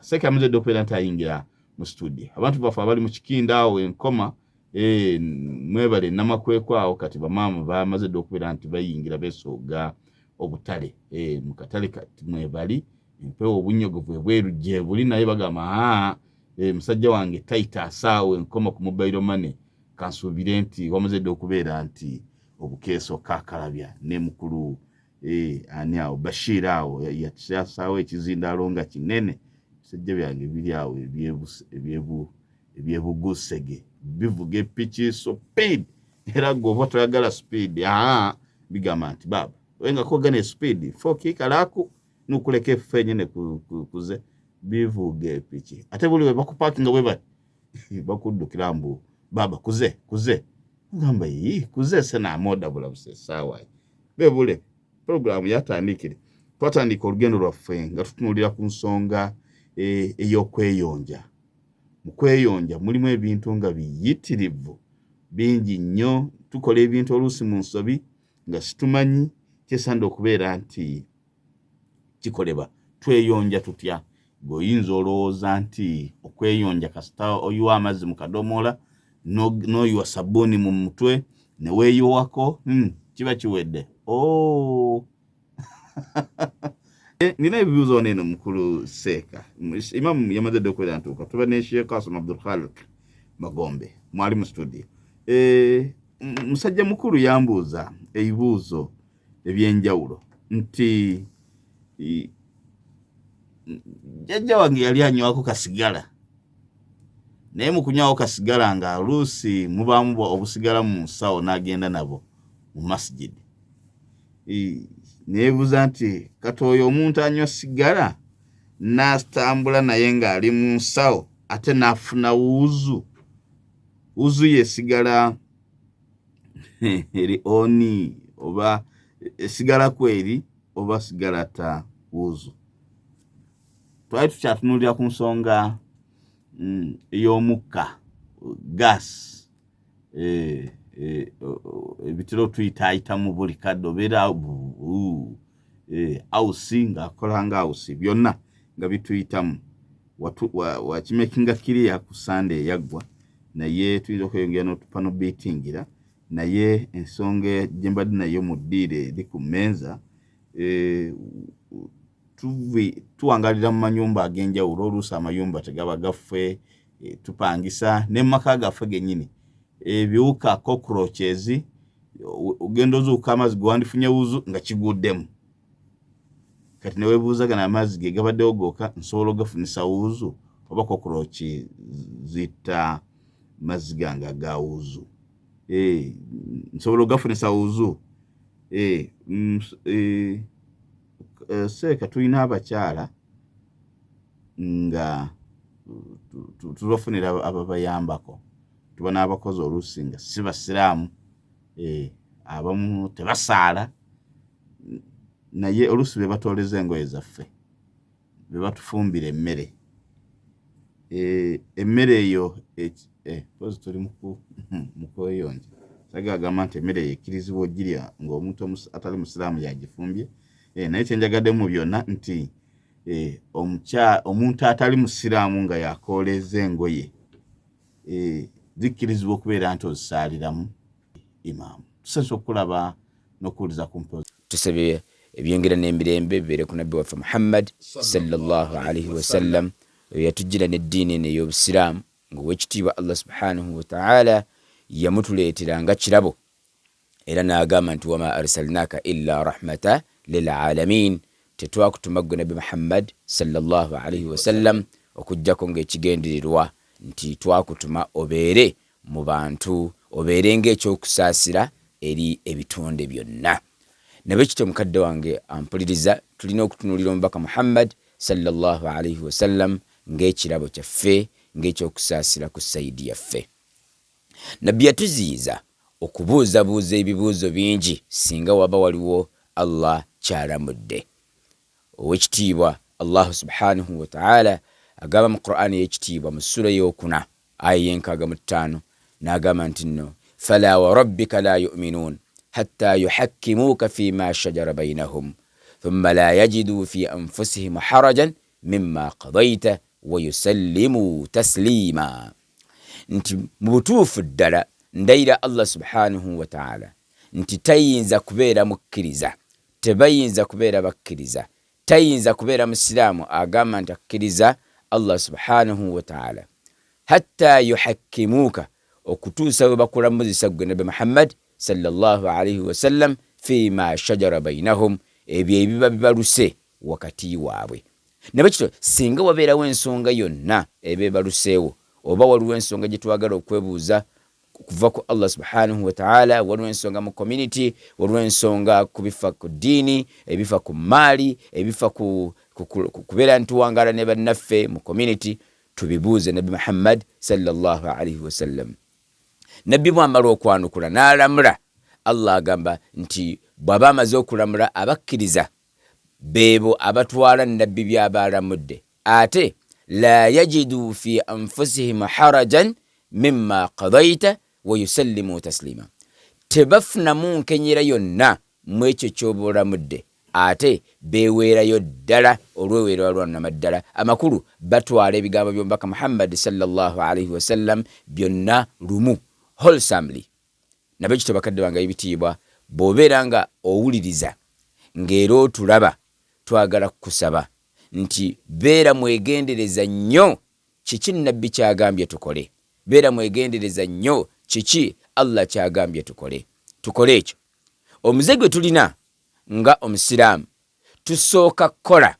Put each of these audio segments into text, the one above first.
Seka amaze dokubera ntayingira mu studio abantu bafa bali mu kikinda awo enkoma mwebale namakwekwawo kati bamama bamaze dokubera nti bayingira besoga obutale mu katale kati mwebali mpewo obunyogovu bweruje buli naye bagama musajja wange taita asawe enkoma ku mobile money kansubire nti wamaze dokubera nti obukeso kakalabya ne mukuru ani awo Bashir awo yasawe ekizinda alonga kinene sejje byange biri awo ebyebugusege bivuge pichi so speed era govo toyagala speed bigama nti baba wenga kogane speed 4 kalaku nukuleke fenyene kuze bivuge pichi ate buli bakuparkinga weba bakudukira mbu baba kuze ngamba kuze sena moda bula buse sawa bebule program yatandikire twatandika olugendo lwaffe nga tutunulira ku nsonga eyokweyonja mukweyonja mulimu ebintu nga biyitirivu bingi nnyo tukola ebintu oluusi mu nsobi nga situmanyi kyesanda okubeera nti kikoleba tweyonja tutya goyinza olowooza nti okweyonja kasita oyiwa amazzi mu kadomola n'oyiwa sabuni mu mutwe ne weeyiwako kiba kiwedde nina ebibuuzo neno mukulu Seeka Imam yamaze dokubera ntuuka tuba ne Sheikh Qasim Abdul Khaliq Magombe mwali mu studio musajja mukulu yambuuza ebibuuzo ebyenjawulo nti jjajja wange yali anywako kasigala naye mu kunywawo kasigala nga oluusi mubaamu obusigala mu nsawo n'agenda nabo mu masjid nebuuza nti katoyo omuntu anywa sigala n'atambula naye ng'ali mu nsawo ate n'afuna wuzu ye sigala eri oni oba sigala kweri oba sigala ta wuzu. Twali tukyatunulira ku nsonga ey'omukka gas ebitiro tuyitaayita mu buli kadde obeera awusi ng'akola nga awusi byonna nga bituyitamu wakimekinga kiriya ku Sunday yaggwa naye tuyinza okweyongera n'otupano betingira naye ensonga gye mbadde nayo mu ddiiro eri ku mmeeza tuwangalira mu manyumba ag'enjawulo oluusi amayumba tegaba gaffe tupangisa ne mu maka gaffe gennyini ebiwuka cockroaches ogenda ozuuka amazzi gwandifunye wuzu nga kiguddemu kati ne weebuuzagana amazzi ge gabaddewo gooka nsobola ogafunisa wuzu oba cockroach zitta mazzi gange aga wuzu nsobola ogafunisa wuzu Seeka tulina abakyala nga tubafunira ababayambako tuba n'abakozi oluusi nga si basiraamu abamu tebasaala naye oluusi be batooleza engoye zaffe be batufumbira emmere emmere eyo pozi tuli mu kweyonja sagagamba nti emmere eyo ekkirizibwa ogirya ng'omuntu atali musiraamu yagifumbye naye kyenjagaddemu byonna nti omuntu atali musiraamu nga yakooleza engoye zikkirizibwa okubeera nti ozisaaliramu imaamu. Tusense okulaba n'okuwuliza ku mpozi tusabye ebyongera n'emirembe bibeere ku nabbi waffe Muhammad sallallahu alaihi wasallam yatujjira n'eddiini eno ey'obusiraamu ng'owekitiibwa Allah subhanahu wa ta'ala yamutuleetera nga kirabo era n'agamba nti wama arsalnaka illa rahmata lilalamin tetwakutuma gwe nabbi Muhammad sallallahu alaihi wasallam okujjako ng'ekigendererwa nti twakutuma obeere mu bantu obeere ng'ekyokusaasira eri ebitonde byonna. Nabe kityo mukadde wange ampuliriza tulina okutunuulira omubaka Muhammad sallallahu alaihi wasallam ng'ekirabo kyaffe ng'ekyokusaasira ku sayidi yaffe. Nabbi yatuziyiza okubuuzabuuza ebibuuzo bingi singa waba waliwo Allah kyalamudde. Owekitiibwa Allah subhanahu wa ta'ala agamba mu Qur'ani y'ekitiibwa mu sura y'okuna aya 65 n'agamba nti nno fala wa rabbika la yu'minun hatta yuhakkimuka fima shajara bainahum thumma la yajidu fi anfusihim harajan mimma qadayta wa yusallimu taslima. Nti mu butuufu ddala ndayira Allah subhanahu wa ta'ala nti tayinza kubeera mukkiriza, tebayinza kubeera bakkiriza, tayinza kubeera musiraamu agamba nti akkiriza Allah subhanahu wa ta'ala hatta yuhakkimuka, okutuusa we bakulamuzisa gwe Nabi Muhammad sallallahu alayhi wa sallam fima shajara bainahum, ebyo ebiba bibaluse wakati waabwe. Nabakito singa wabeerawo ensonga yonna ebebaluseewo, oba waliwo ensonga gye twagala okwebuuza kuva ku Allah subhanahu wa ta'ala, waliwo ensonga mu community, waliwo ensonga ku bifa ku ddiini, ebifa ku maali, ebifa ku kubeera ntuwangala ne bannaffe mu community, tubibuuze Nabi Muhammad sallallahu alayhi wa sallam. Nabbi bw'amala okwanukula n'alamula, Allah agamba nti bw'aba amaze okulamula abakkiriza beebo abatwala nabbi by'abalamudde, ate la yajidu fi anfusihim harajan mimma qadayta wa yusallimu taslima, tebafunamu nkenyera yonna mu ekyo ky'oba olamudde, ate beweerayo ddala olweweerwa lwannamaddala. Amakulu batwala ebigambo by'omubaka Muhammad sallallahu alayhi wa sallam byonna lumu, wholesomely. Nabyo kityo bakadde bange ebitiibwa, bw'obeera nga owuliriza ng'era otulaba, twagala kukusaba nti beera mwegendereza nnyo kiki nabbi kyagambye tukole, beera mwegendereza nnyo kiki Allah kyagambye tukole. Tukole ekyo. Omuze gwe tulina nga omusiraamu tusooka kukola,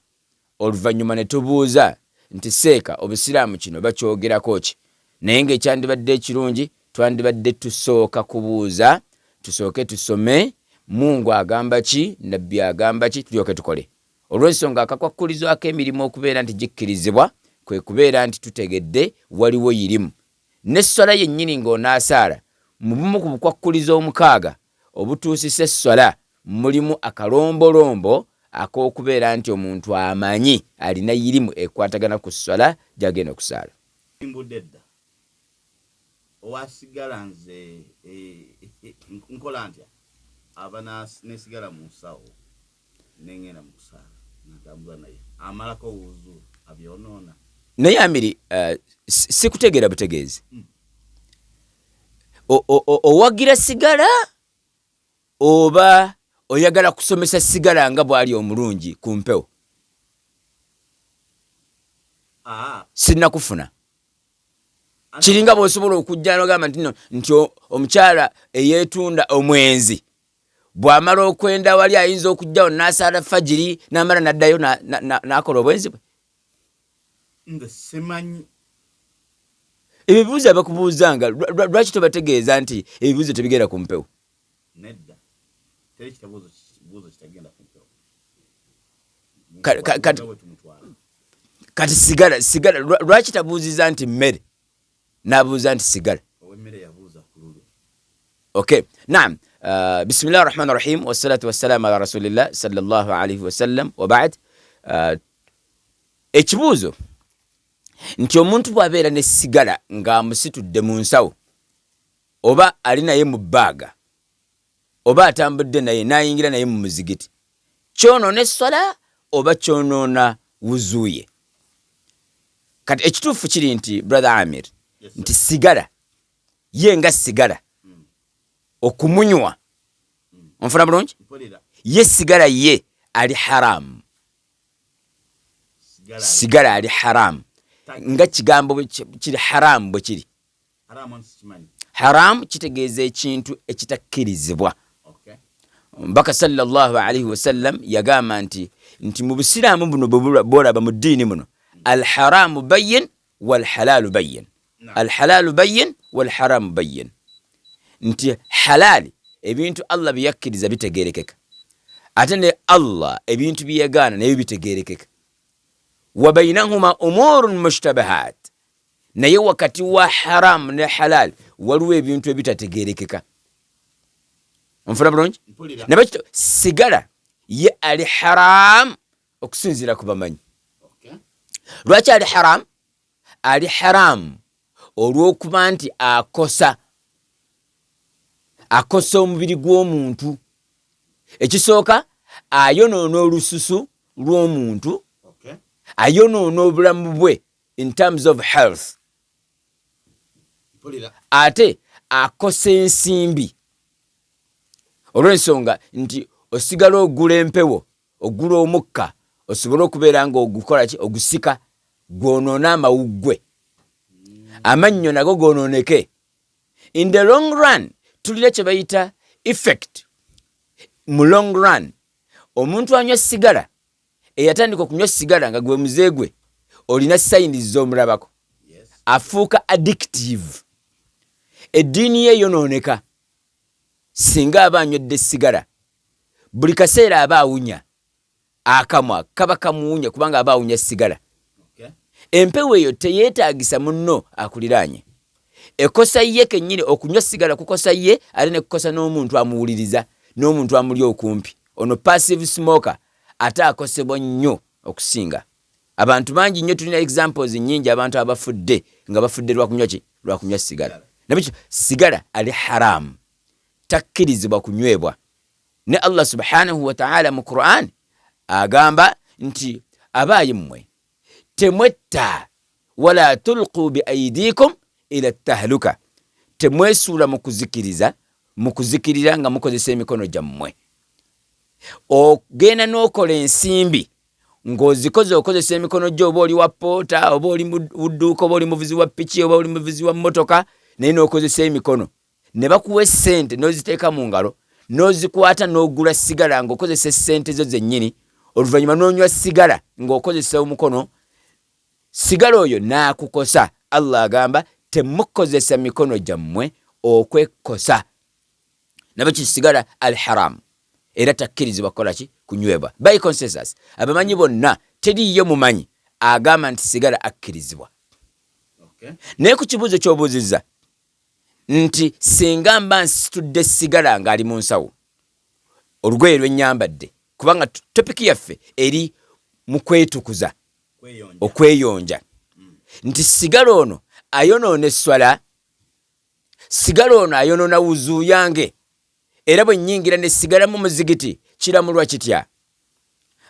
oluvannyuma ne tubuuza nti seeka obusiraamu kino bakyogerako ki, naye ng'ekyandibadde ekirungi twandibadde tusooka kubuuza, tusooke tusome Mungu agamba ki, nabbi agamba ki, tulyoke tukole. Olw'ensonga akakwakkulizo ak'emirimu okubeera nti gikkirizibwa kwe kubeera nti tutegedde waliwo yirimu. N'essola yennyini ng'onaasaala mu bumu ku bukwakkulizo omukaaga obutuusisa essola mulimu akalombolombo ak'okubeera nti omuntu amanyi alina yirimu ekwatagana ku ssola gy'agenda okusaala. Imbudedda owasigala nze nkola ntya aba nesigala mu nsawo nengenda mu kusaala natambula naye amalako wuzu abyonoona. Naye Amiri, sikutegeera butegeezi. Owagira sigala oba oyagala kusomesa sigala nga bw'ali omulungi ku mpewo? Sinnakufuna. Kiringa bw'osobola okujja n'ogamba nti omukyala eyeetunda omwenzi bw'amala okwenda wali ayinza okujjawo n'asaala fajiri n'amala n'addayo n'akola obwenzi bwe. Nga simanyi. Ebibuuzo abakubuuzanga lwaki tobategeeza nti ebibuuzo tebigenda ku mpewo? Nedda. Teri kitabuuzo kitagenda ku mpewo. Kati sigala lwaki tabuuziza nti mmere n'abuuza nti sigala? Ow'emmere yabuuza ku lulwe. Okay. Naam. Bismillah ar-Rahman ar-Rahim wa salatu wa salamu ala rasulillah sallallahu alayhi wa sallam wa ba'd. Ekibuuzo nti omuntu bw'abeera ne sigala ng'amusitudde mu nsawo, oba ali naye mu bbaaga, oba atambudde naye n'ayingira naye mu muzigiti, kyonoona essola oba kyonoona wuzuye? Kati ekituufu kiri nti brother Amir, nti sigala ye nga sigala okumunywa, onfuna bulungi, ye sigala ye ali haramu. Sigala ali haramu nga kigambo kiri haramu bwe kiri. Haramu kitegeeza ekintu ekitakkirizibwa. Mbaka sallallahu alayhi wa sallam yagamba nti mu busiraamu buno bw'olaba mu ddiini muno, alharamu bayyin walhalalu bayyin, alhalalu bayyin walharamu bayyin. Nti halali ebintu Allah byakkiriza bitegerekeka, ate ne Allah ebintu byeyagaana naye bitegerekeka. Wa bainahuma umurun mushtabahat, naye wakati wa haram ne halal waliwo ebintu ebitategerekeka. Onfuna bulungi? Nabakito sigala ye ali haram okusinziira ku bamanyi. Lwaki ali haram? Ali haram olw'okuba nti akosa omubiri gw'omuntu. Ekisooka, ayonoona olususu lw'omuntu, ayonoona obulamu bwe in terms of health. Ate akosa ensimbi olw'ensonga nti osigala ogula empewo, ogula omukka, osobole okubeera nga ogukola ki, ogusika, gwonoona amawuggwe, amannyo nago goonooneke. In the long run tulira kye bayita effect. Mu long run omuntu anywa sigala, eyatandika okunywa sigala nga gwe muze gwe, olina sayini z'omulabako. Afuuka addictive. Eddiini ye yonooneka singa aba anywedde sigala. Buli kaseera aba awunya, akamwa kaba kamuwunya kubanga aba awunya sigala. Empewo eyo teyeetaagisa munno akuliraanye. Ekosa ye kennyini okunywa sigala kukosa ye, ate ne kukosa n'omuntu amuwuliriza, n'omuntu amuli okumpi. Ono passive smoker ate akosebwa nnyo okusinga. Abantu bangi nnyo tulina examples nnyingi abantu abafudde nga bafudde lwakunywa ki, lwakunywa sigala. Nabikyo sigala ali haramu, takkirizibwa kunywebwa. Ne Allah subhanahu wa ta'ala mu Qur'an agamba nti abaayi mmwe temwetta wala tulqu bi aidikum ila tahluka, temwesuula mu kuzikirira nga mukozesa emikono gyammwe. Ogenda n'okola ensimbi ng'ozikoze okozesa emikono gyo, oba oli wa poota, oba oli mu dduuka, oba oli muvuzi wa piki, oba oli muvuzi wa mmotoka, naye n'okozesa emikono. Ne bakuwa essente n'oziteeka mu ngalo, n'ozikwata n'ogula sigala ng'okozesa essente zo zennyini, oluvannyuma n'onywa sigala ng'okozesa omukono, sigala oyo n'akukosa. Allah agamba temukozesa mikono gyammwe okwekosa. Nabaki sigala al haram, era takkirizibwa kukola ki, kunywebwa. By consensus abamanyi bonna teriyo mumanyi agamba nti sigala akkirizibwa. Naye ku kibuuzo ky'obuuzizza nti singa mba nsitudde sigala ng'ali mu nsawo, olugoye lwennyambadde, kubanga topiki yaffe eri mu kwetukuza, okweyonja, nti sigala ono ayonoona esswala, sigala ono ayonoona wuzu yange, era bwe nnyingira ne sigala mu muzigiti kiramulwa kitya?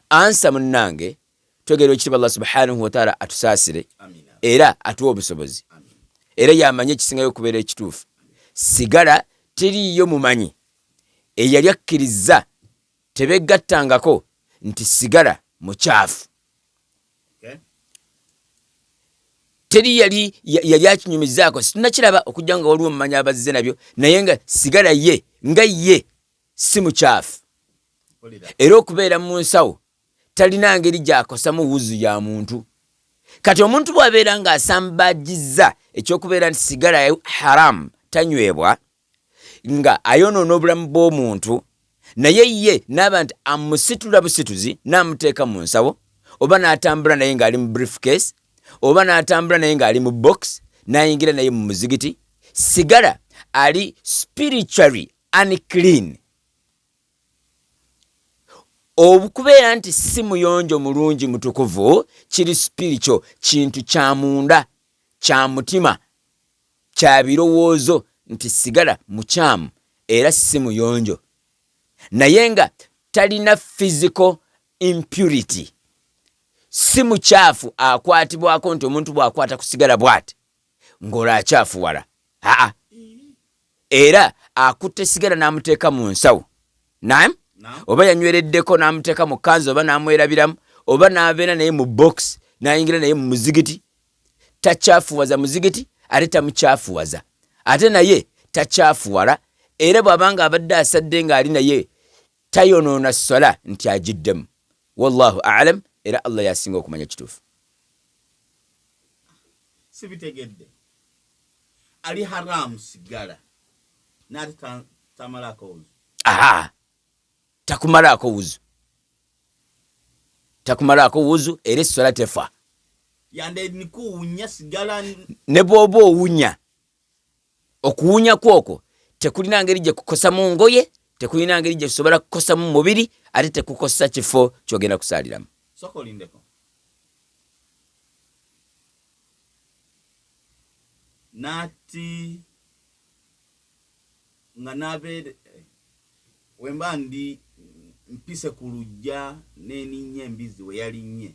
Ansa munnange, twegera ekitiibwa Allah subhanahu wa ta'ala atusaasire era atuwa obusobozi, era yamanye ekisingayo okubeera ekituufu. Sigala teriyo mumanyi eyali akkiriza tebeggattangako nti sigala mukyafu. Teri yali akinyumizaako, situnakiraba okujja nga waliwo mumanyi abazze nabyo, naye nga sigala ye nga ye si mukyafu. Era okubeera mu nsawo talina ngeri gyakosamu wuzu ya muntu. Kati omuntu bw'abeera ng'asambajjizza ekyokubeera nti sigala haramu tanywebwa, nga ayonoona obulamu bw'omuntu, naye ye n'aba nti amusitula busituzi n'amuteeka mu nsawo, oba n'atambula naye ng'ali mu briefcase, oba n'atambula naye ng'ali mu box, n'ayingira naye mu muzigiti, sigala ali spiritually unclean. Okubeera nti si muyonjo mulungi mutukuvu, kiri spiritual, kintu kya munda, kya mutima, kya birowoozo, nti sigala mukyamu era si muyonjo, naye nga talina physical impurity. Si mukyafu akwatibwako nti omuntu bw'akwata ku sigala bw'ati ng'ola akyafuwala. Era akutte sigala n'amuteeka mu nsawo, oba yanywereddeko n'amuteeka mu kanzu, oba n'amwerabiramu, oba n'abeera naye mu box, n'ayingira naye mu muzigiti, takyafuwaza muzigiti, ate tamukyafuwaza, ate naye takyafuwala. Era bw'abanga abadde asadde ng'ali naye tayonoona sola nti agiddemu. Wallahu a'lam, era Allah yasinga okumanya kituufu. Sibitegedde ali haramu sigala nati tamalako wuzu. Takumalako wuzu era essola tefa. Yande nikuwunya sigala ne bw'oba owunya, okuwunya kwokwo tekulina ngeri gye kukosa mu ngoye, tekulina ngeri gye kusobola kukosa mu mubiri, ate tekukosa kifo kyogenda kusaaliramu. Sokolindeko nati nga nabeere wemba ndi mpise ku lujja n'eninnye embizi we yalinnye,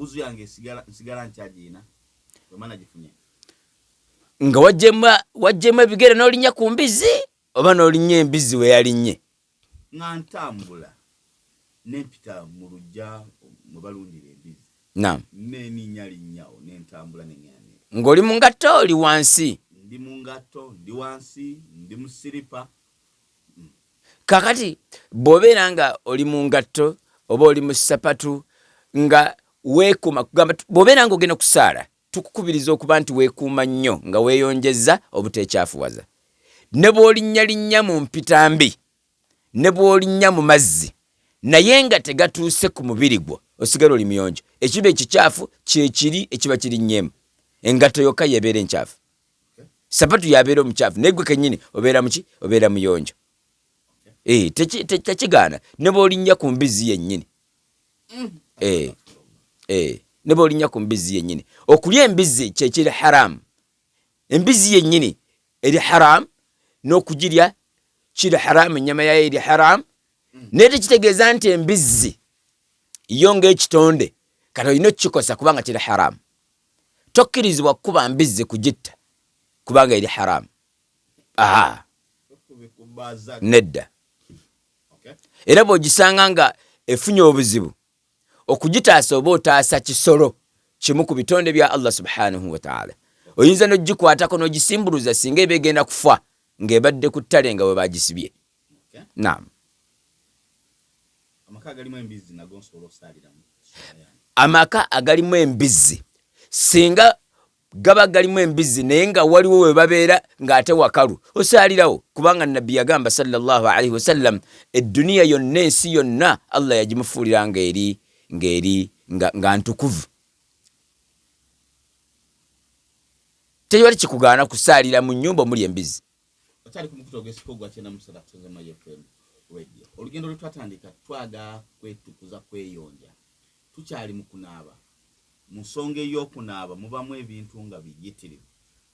wuzu yange sigala nkyagina wemana gifunye nga wajjemu ebigere n'olinya ku mbizi oba n'olinya embizi we yalinnye nga ntambula nempita mu lujja mwe balundira embizi naam neninnyalinyawo nentambula neŋŋane ng'oli mu ngatto oli wansi ndi mu ngatto ndi wansi ndi mu siripa kakati bw'obeera nga oli mu ngatto oba oli mu sapatu nga weekuuma kugamba bw'obeera nga ogenda kusaala tukukubiriza okuba nti weekuuma nnyo nga weeyonjezza obuteekyafuwaza ne bw'olinnyalinnya mu mpita mbi ne bw'olinnya mu mazzi naye nga tegatuuse ku mubiri gwo osigala oli muyonjo ekiba ekikyafu kyekiri ekiba kirinnyeemu engatto yokka yebeera enkyafu sapatu yabeera omukyafu naye gwe kennyini obeera muki obeera muyonjo tekigaana ne bw'olinnya ku mbizi yennyini ne bw'olinnya ku mbizi yennyini okulya embizi kyekiri haramu embizi yennyini eri haramu n'okugirya kiri haramu ennyama yayo eri haramu naye tekitegeeza nti embizi yo ng'ekitonde kati olina okukikosa kubanga kiri haramu tokkirizibwa kukuba mbizi kugitta kubanga eri haramu nedda era bw'ogisanga nga efunye obuzibu okugitaasa oba otaasa kisolo kimu ku bitonde bya Allah subhanahu wa ta'ala oyinza n'ogikwatako n'ogisimbuluza singa eba egenda kufa ng'ebadde ku ttale nga we bagisibye naam amaka agalimu embizi singa gaba galimu embizi naye nga waliwo we babeera ng'ate wakalu osaalirawo kubanga nabbi yagamba sallallahu alaihi wasallam edduniya yonna ensi yonna Allah yagimufuulira nga ntukuvu tekiba kikugaana kusaalira mu nnyumba omuli embizi olugendo lwe twatandika twaga kwetukuza kweyonja tukyali mu kunaaba mu nsonga ey'okunaaba mubamu ebintu nga biyitirivu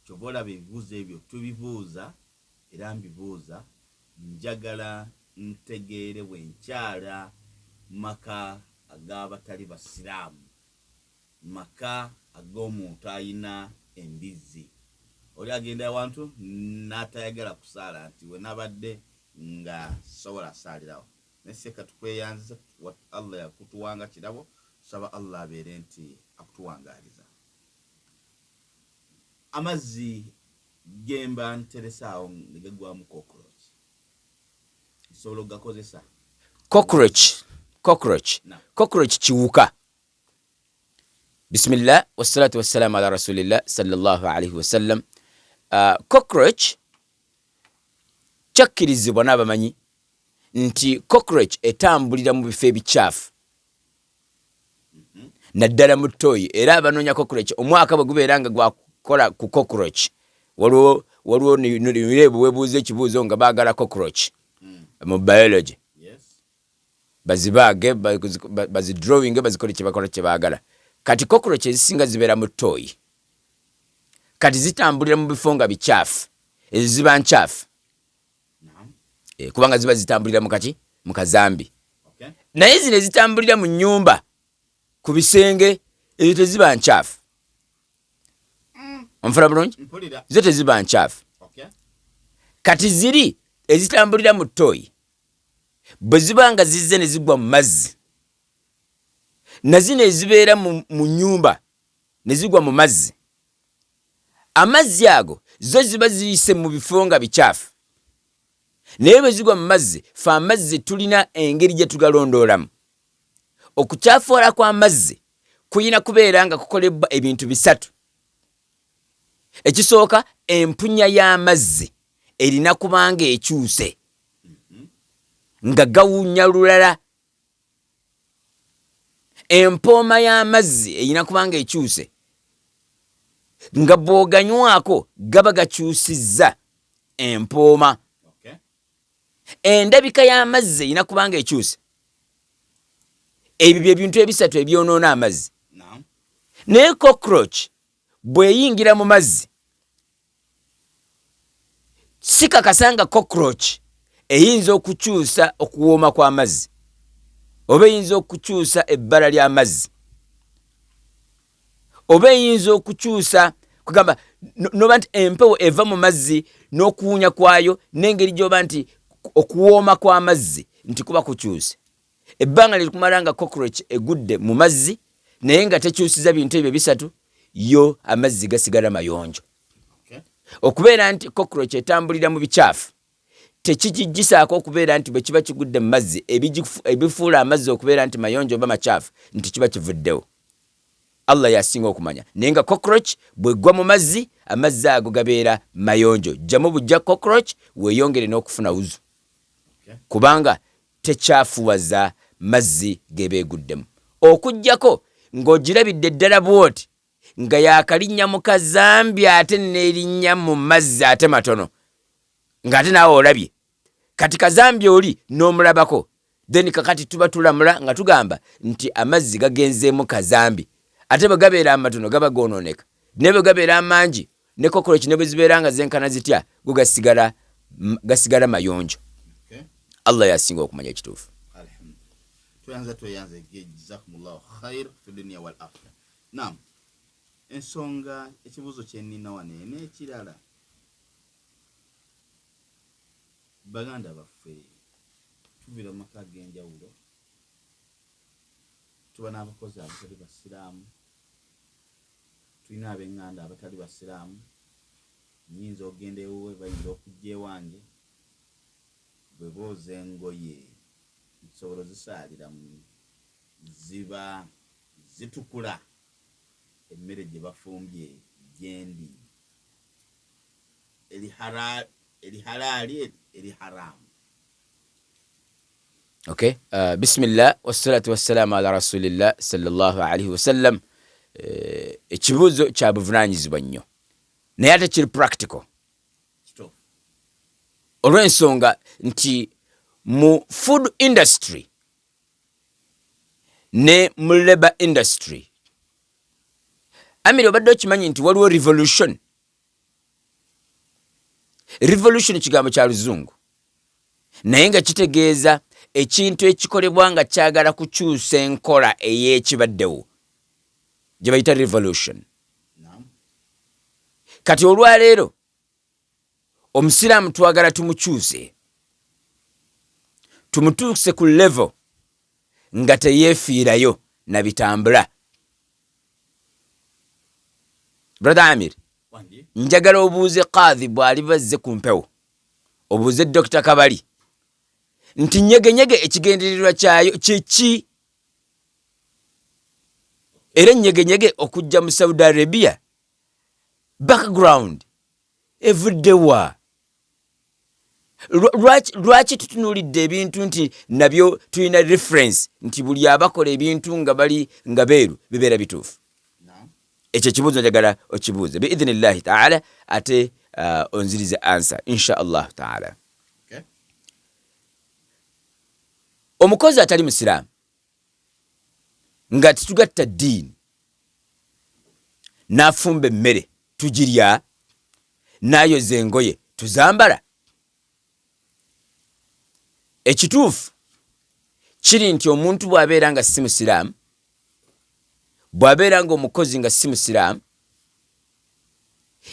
kyova olaba ebibuuzo ebyo tubibuuza era mbibuuza njagala ntegeere bwenkyala maka ag'abatali basiraamu maka ag'omuntu ayina embizi oli agenda awantu n'atayagala kusaala nti we nabadde nga sobola asaalirawo neseka tukweyanziza Allah yakutuwanga kirabo saba Allah abeere nti akutuwangaliza amazzi gemba nteresaawo negagwamu cockroach nsobola okugakozesa cockroach kiwuka bismillah wassalatu wassalamu ala rasulillah sallallahu alaihi wasallam cockroach kyakkirizibwa n'abamanyi nti cockroach etambulira mu bifo ebikyafu naddala mu ttooyi era abanoonya cockroach omwaka bwe gubeera nga gwakola ku cockroach waliwo nireebu webuuza ekibuuzo nga baagala cockroach mu biology bazibaage bazidrawinge bazikole kyebakola kyebaagala kati cockroach ezisinga zibeera mu ttooyi kati zitambulira mu bifo nga bikyafu ezo ziba nkyafu kubanga ziba zitambulira mu kazambi naye zino ezitambulira mu nnyumba ku bisenge ezo teziba nkyafu onfuna bulungi zo teziba nkyafu kati ziri ezitambulira mu ttooyi bwe ziba nga zizze ne zigwa mu mazzi na zino ezibeera mu nnyumba ne zigwa mu mazzi amazzi ago zo ziba ziyise mu bifo nga bikyafu naye bwe zigwa mu mazzi fe amazzi tulina engeri gye tugalondoolamu okukyafuula kw'amazzi kuyina kubeera nga kukolebwa ebintu bisatu ekisooka empunya y'amazzi erina kubanga ekyuse nga gawunya lulala empooma y'amazzi erina kubanga ekyuse nga bw'oganywako gaba gakyusizza empooma endabika y'amazzi erina kubanga ekyuse ebyo bye bintu ebisatu ebyonoona amazzi naye cockroach bw'eyingira mu mazzi si kakasanga cockroach eyinza okukyusa okuwooma kw'amazzi oba eyinza okukyusa ebbala ly'amazzi oba eyinza okukyusa kugamba noba nti empewo eva mu mazzi n'okuwunya kwayo n'engeri gy'oba nti okuwooma kw'amazzi nti kuba kukyuse. Ebbanga lirikumala nga cockroach egudde mu mazzi naye nga tekyusiza bintu ebyo bisatu, yo amazzi gasigala mayonjo. Okubeera nti cockroach etambulira mu bicaafu tekigisaako okubeera nti bwe kiba kigudde mu mazzi ebifuula amazzi okubeera nti mayonjo oba macaafu nti kiba kivuddewo. Allah yasinga okumanya. Naye nga cockroach bwegwa mu mazzi, amazzi ago gabeera mayonjo. Jjamu bujja cockroach weeyongere n'okufuna wuzu. Kubanga tekyafuwaza mazzi gebeeguddemu. Okujjako ng'ogirabidde ddala bwoti nga yaakalinnya mu kazambi ate neerinnya mu mazzi ate matono. Ng'ate naawe olabye. Kati kazambi oli n'omulabako. Then kakati tuba tulamula nga tugamba nti amazzi gagenzeemu kazambi. Ate bwe gabeera amatono gaba goonooneka. Ne bwe gabeera amangi ne cockroach ne bwe zibeera nga zenkana zitya go gasigala mayonjo. Allah yasinga okumanya ekituufu. Tuyanze jazakumullahu khair fi dunya wal akhirah. Naam. Ensonga ekibuzo kye nnina wano n'ekirala. Baganda baffe tuvira mu maka g'enjawulo. Tuba n'abakozi abatali basiraamu. Tulina ab'enganda abatali basiraamu. Nnyinza ogenda ewuwe bayinza okujja ewange. Bwe booza engoye nsobola zisaaliramu ziba zitukula. Emmere gye bafumbye gyendi eri halaali eri haramu. Okay. Bismillah wassalatu wassalamu ala rasulillah sallallahu alaihi wasallam. Ekibuzo kya buvunaanyizibwa nnyo naye ate kiri practical olw'ensonga nti mu food industry ne mu labor industry Amiri obadde okimanyi nti waliwo revolution. Revolution kigambo kya luzungu naye nga kitegeeza ekintu ekikolebwa nga kyagala kukyusa enkola ey'ekibaddewo gye bayita revolution. Kati olwaleero omusiraamu twagala tumukyuse, tumutuuse ku level nga teyeefiirayo na bitambula. Brother Amir, njagala obuuze qadhi bw'ali bazze ku mpewo, obuuze Dr. Kabali nti nyegenyege ekigendererwa kyayo kiki? Era nyegenyege okujja mu Saudi Arabia background evuddewa. Lwaki tutunuulidde ebintu nti nabyo tulina reference nti buli abakola ebintu nga bali nga beeru bibeera bituufu? Ekyo kibuuzo njagala okibuuze biidhnillahi taala ate onzirize answer insha Allah taala. Omukozi atali musiraamu nga titugatta ddiini n'afumba emmere tugirya, n'ayoza engoye tuzambala, ekituufu kiri nti omuntu bw'abeera nga si musiraamu, bw'abeera nga omukozi nga si musiraamu,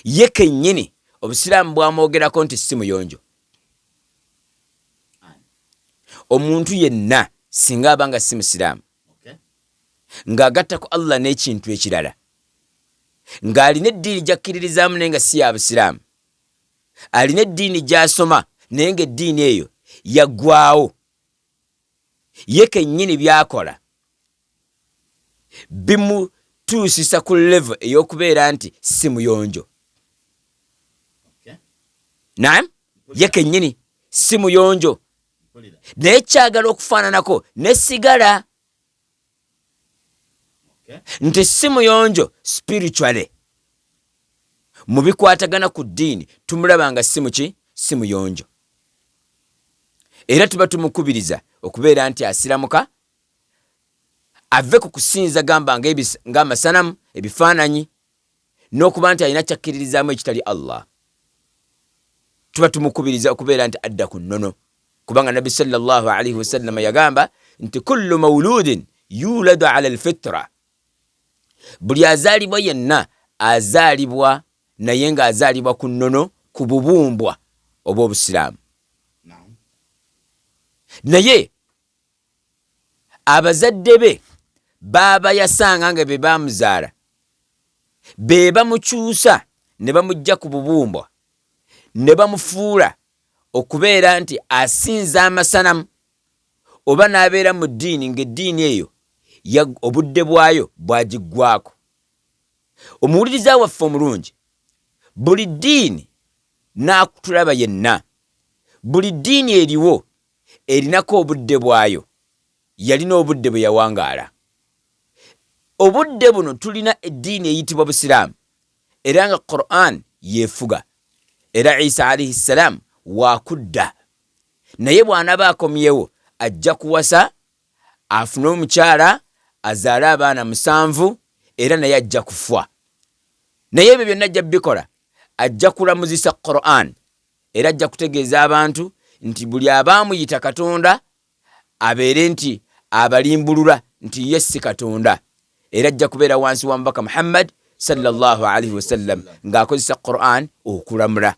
ye kennyini obusiraamu bwamwogerako nti si muyonjo. Omuntu yenna singa aba nga si musiraamu ng'agattako Allah n'ekintu ekirala, ng'alina eddiini gy'akkiririzaamu naye nga si ya busiraamu, alina eddiini gy'asoma naye nga eddiini eyo yaggwaawo, ye kennyini by'akola bimutuusisa ku level ey'okubeera nti si muyonjo. Naam, ye kennyini si muyonjo naye kyagala okufaananako ne sigala nti si muyonjo spiritually. Mu bikwatagana ku ddiini tumulaba nga si muyonjo, era tuba tumukubiriza okubeera nti asiramuka ave ku kusinza gamba ng'amasanamu ebifaananyi n'okuba nti alina kyakkiririzaamu ekitali Allah. Tuba tumukubiriza okubeera nti adda ku nnono, kubanga Nabbi sallallahu alaihi wasallam yagamba nti kullu mawludin yuladu ala alfitra, buli azaalibwa yenna azaalibwa naye ng'azaalibwa ku nnono ku bubumbwa obw'Obusiraamu. Naye abazadde be baba yasanga nga be bamuzaala be bamukyusa ne bamujja ku bubumbwa ne bamufuula okubeera nti asinza amasanamu oba n'abeera mu ddiini ng'eddiini eyo obudde bwayo bwagiggwako. Omuwuliriza waffe omulungi, buli ddiini n'akutulaba yenna, buli ddiini eriwo erinako obudde bwayo, yalina obudde bwe yawangaala. Obudde buno tulina eddiini eyitibwa Busiraamu era nga Qur'an yeefuga era Isa alayhi salaam waakudda, naye bw'anaaba akomyewo ajja kuwasa, afune omukyala azaale abaana 7 era naye ajja kufa. Naye ebyo byonna ajja bikola, ajja kulamuzisa Qur'an era ajja kutegeeza abantu nti buli abaamuyita Katonda abeere nti abalimbulula nti ye si Katonda, era ajja kubeera wansi wa Mubaka Muhammad sallallahu alaihi wasallam ng'akozesa Qur'an okulamula.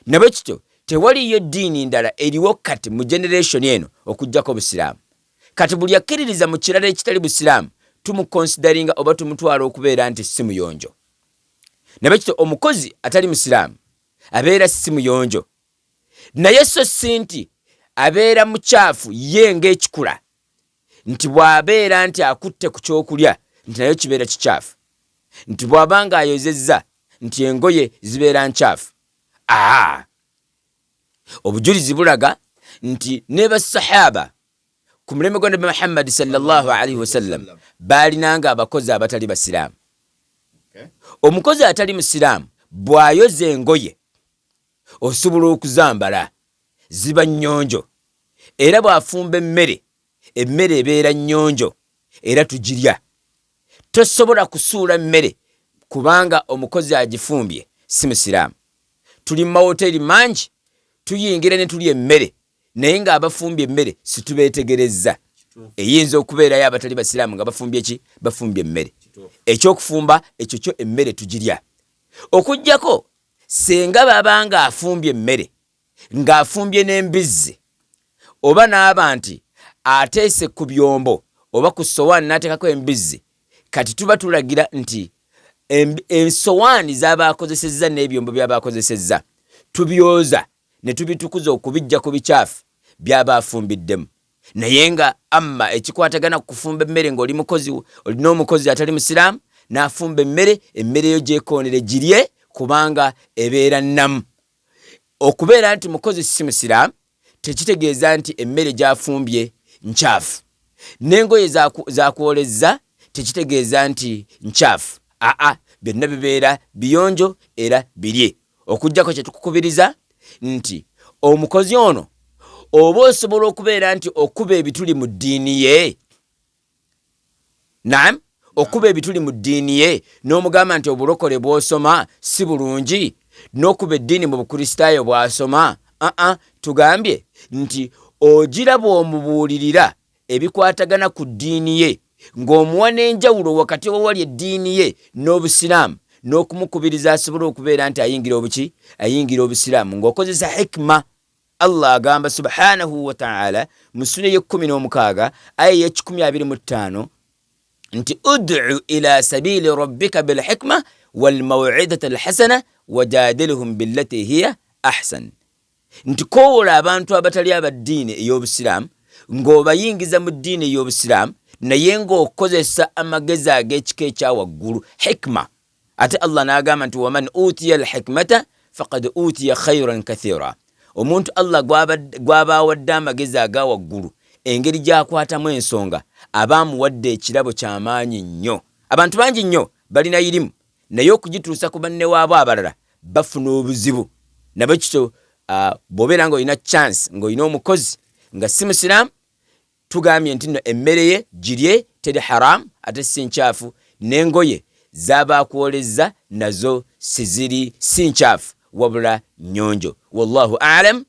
Nabwe kityo tewaliyo ddiini ndala eriwo kati mu generation eno okujjako Busiraamu. Kati buli akkiririza mu kirala ekitali Busiraamu tumukonsideringa oba tumutwala okubeera nti si muyonjo. Nabwe kityo omukozi atali Musiraamu abeera si muyonjo, naye so si nti abeera mukyafu ye ng'ekikula, nti bw'abeera nti akutte ku kyokulya nti nayo kibeera kikyafu, nti bw'abanga ayozezza nti engoye zibeera nkyafu. Obujulizi bulaga nti ne basahaba ku mulembe gwa Nabi Muhammad sallallahu alaihi wasallam baalinanga abakozi abatali Basiraamu. Omukozi atali Musiraamu bw'ayoza engoye osobola okuzambala ziba nnyonjo, era bw'afumba emmere ebeera nnyonjo era tugirya. Tosobola kusuula mmere kubanga omukozi agifumbye si Musiraamu. Tuli mu mahoteri mangi tuyingira ne tulya emmere naye ng'abafumbye emmere situbeetegerezza. Eyinza okubeerayo abatali Basiraamu nga bafumbye ki? Bafumbye emmere. Ekyokufumba ekyo kyo emmere tugirya. Okuggyako senga baba ng'afumbye emmere ng'afumbye n'embizzi oba n'aba nti ateese ku byombo oba ku sowaani n'ateekako embizzi, kati tuba tulagira nti ensowaani z'abaakozesezza n'ebyombo by'abaakozesezza tubyoza ne tubitukuza okubijja ku bikyafu by'aba afumbiddemu. Naye nga amma ekikwatagana ku kufumba emmere ng'oli mukozi, olina omukozi atali Musiraamu n'afumba emmere yo gyekoonere girye kubanga ebeera nnamu. Okubeera nti mukozi si Musiraamu tekitegeeza nti emmere gy'afumbye nkyafu, n'engoye z'akwolezza tekitegeeza nti nkyafu. Byonna bibeera biyonjo era birye. Okuggyako kye tukukubiriza nti omukozi ono oba osobola okubeera nti okuba ebituli mu ddiini ye, naam, okuba ebituli mu ddiini ye n'omugamba nti obulokole bw'osoma si bulungi, n'okuba eddiini mu Bukristaayo bw'asoma, tugambye nti ogiraba omubuulirira ebikwatagana ku ddiini ye ng'omuwa n'enjawulo wakati owali eddiini ye n'Obusiraamu, n'okumukubiriza asobole okubeera nti ayingira Obusiraamu ng'okozesa hikma. Allah agamba subhanahu wa ta'ala mu sura ye-16 aya ye-125 nti ud'u ila sabili rabbika bil hikma wal maw'idati al hasana wajadilhum billati hiya ahsan. Nti koola abantu abatali abaddiini ey'Obusiraamu ng'obayingiza mu ddiini ey'Obusiraamu naye ng'okozesa amagezi ag'ekika ekya waggulu, hikma. Ate Allah n'agamba nti waman utiya al hikmata faqad utiya khayran kathira. Omuntu Allah gw'abawadde amagezi aga waggulu, engeri gy'akwatamu ensonga, abaamuwadde ekirabo ky'amaanyi nnyo. Abantu bangi nnyo balina irimu naye okugituusa ku banne waabo abalala bafuna obuzibu. Nabwe kityo bw'obeera ng'olina chance ng'olina omukozi nga si Musiraamu, tugambye nti nno emmere ye girye, teri haramu ate si nkyafu, n'engoye z'abaakwolezza nazo si nkyafu wabula nnyonjo. Wallahu a'lam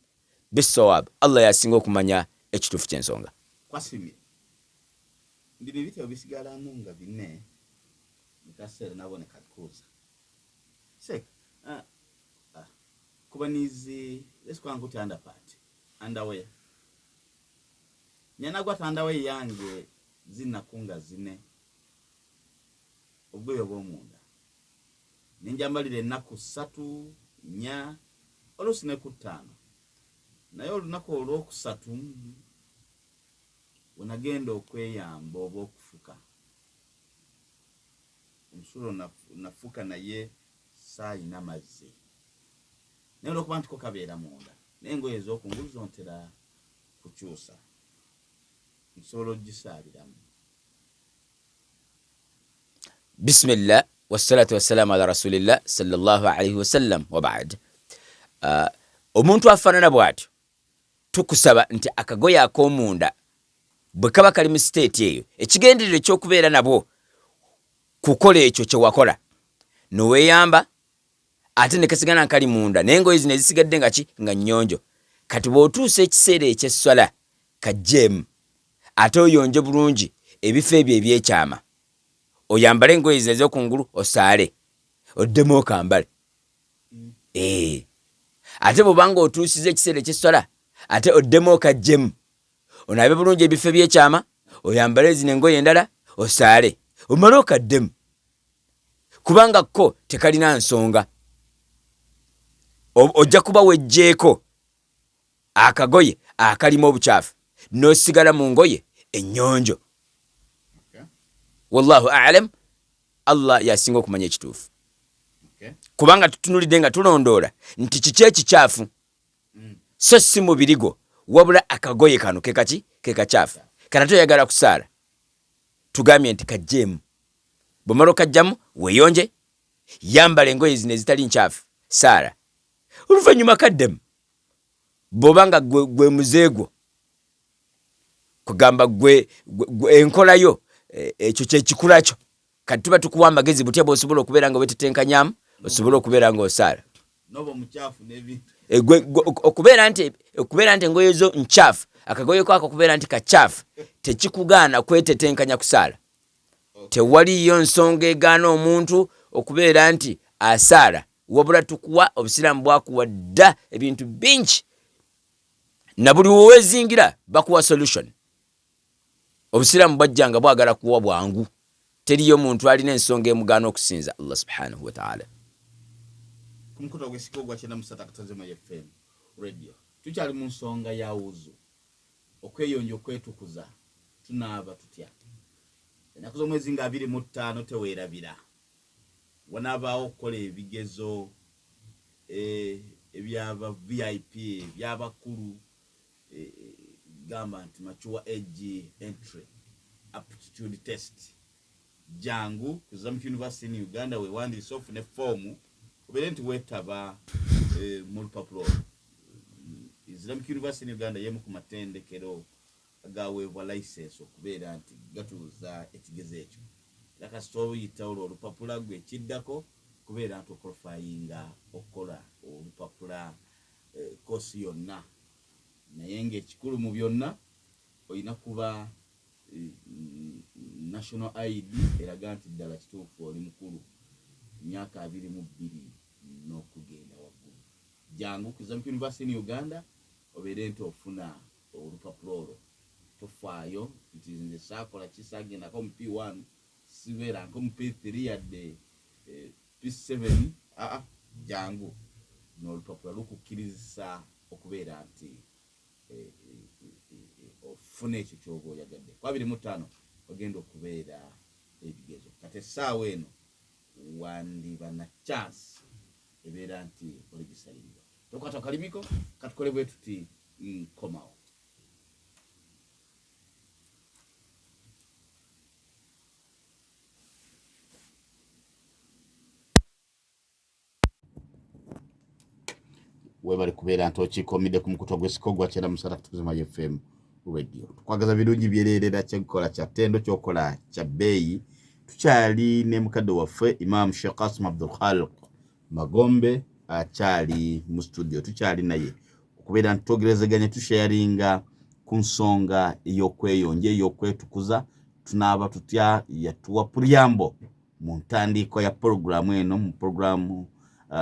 bis-sawab. Allah yasinga okumanya ekituufu ky'ensonga. Kwasimye. Ndi bibitabo bisigalamu nga 4 kasere nabone kalikuza sek kuba nizi lesikwangu ti underpart underwear nyanagwa underwear yange zinakunga zine obweyo bw'omunda ninjambalire ennaku 3 4 oluusi ne ku 5 naye olunaku olwokusatu wenagenda okweyamba oba okufuka omusulo nafuka naye saayina mazzi naye olwokuba nti ko kabeera munda naye engoye ez'okungulu zontera kukyusa nsobola ogisaaliramu. Bismillah wassalatu wassalamu ala rasulillah sallallahu alaihi wasallam wa ba'd. Omuntu afaanana bw'atyo tukusaba nti akagoye ak'omunda bwe kaba kali mu state eyo ekigenderero ekyokubeera nabwo kukola ekyo kye wakola noweeyamba ate ne kasigana nkali munda naye engoye zino ezisigadde nga ki nga nnyonjo kati bw'otuusa ekiseera eky'esswala kajjeemu ate oyonje bulungi ebifo ebyo ebyekyama oyambale engoye zino ez'okungulu osaale oddemu okambale ate bw'obanga otuusiza ekiseera eky'esswala ate oddemu okajjemu onaabe bulungi ebifo ebyekyama oyambale zino engoye endala osaale omale okaddemu kubanga ko tekalina nsonga ojja kuba wejjeeko akagoye akalimu obukyafu n'osigala mu ngoye ennyonjo. Wallahu a'lam, Allah yasinga okumanya ekituufu. Kubanga tutunulidde nga tulondoola nti kiki ekikyafu so si mubiri gwo wabula akagoye kano kekaki kekakyafu kana toyagala kusaala tugambye nti kajjeemu bw'omala okajjamu weeyonje yambala engoye zino ezitali nkyafu saala oluvannyuma kaddemu bw'obanga gwe muzeegwo kugamba gwe enkolayo ekyo kyekikula kyo kati tuba tukuwa amagezi butya bw'osobola okubeera nga wetetenkanyamu osobola okubeera nga osaala nobo mukyafu n'ebintu okubeera nti engoye zo nkyafu akagoye kwako okubeera nti kakyafu tekikugaana kwetetenkanya kusaala. Tewaliyo nsonga egaana omuntu okubeera nti asaala wabula tukuwa obusiraamu bwakuwa dda ebintu bingi na buli wewezingira bakuwa solution. Obusiraamu bwajjanga bwagala kuwa bwangu teriyo muntu alina ensonga emugaana okusinza Allah subhanahu wa ta'ala. Kumukuta gwesiko gwa chena musata katazema FM radio tukyali mu nsonga ya wuzu okweyonja okwetukuza tunaaba tutya enakuzo mwezi nga 25 teweerabira wanabaawo okukola ebigezo ebyaba VIP ebyabakulu gamba nti mature age entry aptitude test jangu kuzamu University in Uganda wewandiisa ofune fomu obere nti wetaba mu lupapula Islamic University in Uganda yemu ku matendekero agaweebwa license okubeera nti gatuuza ekigezo ekyo yakasitoo yita olupapula gwe kiddako kubeera nti okwalifayinga okukola olupapula kosi yonna naye ng'ekikulu mu byonna olina kuba national ID eraga nti ddala kituufu oli mukulu myaka 22 n'okugenda waggulu jangu ku Islamic University in Uganda obeere nti ofuna olupapula olwo tofaayo nti nze saakola kisagendako mu P1 sibeera nko mu P3 yadde P7 jangu n'olupapula lukukkirizisa okubeera nti ofuna ekyo ky'oba oyagadde kwa 25 ogenda okubeera ebigezo kati essaawa eno wandiba na chance ebeera nti oligisalirwa tokwata kalimiko katukole bwe tuti nkomawo. Webali kubeera nti okikomidde ku mukutu gw'esiko gwa kyenda musata katuzima FM radio tukwagaza birungi byererera ky'enkola kya ttendo ky'okola kya bbeeyi tukyali ne mukadde waffe Imam Sheikh Qasim Abdul Khaliq Magombe akyali mu studio tukyali naye okubeera nti twogerezeganya tusharinga ku nsonga ey'okweyonja ey'okwetukuza tunaaba tutya yatuwa pulyambo mu ntandikwa ya programu eno mu programu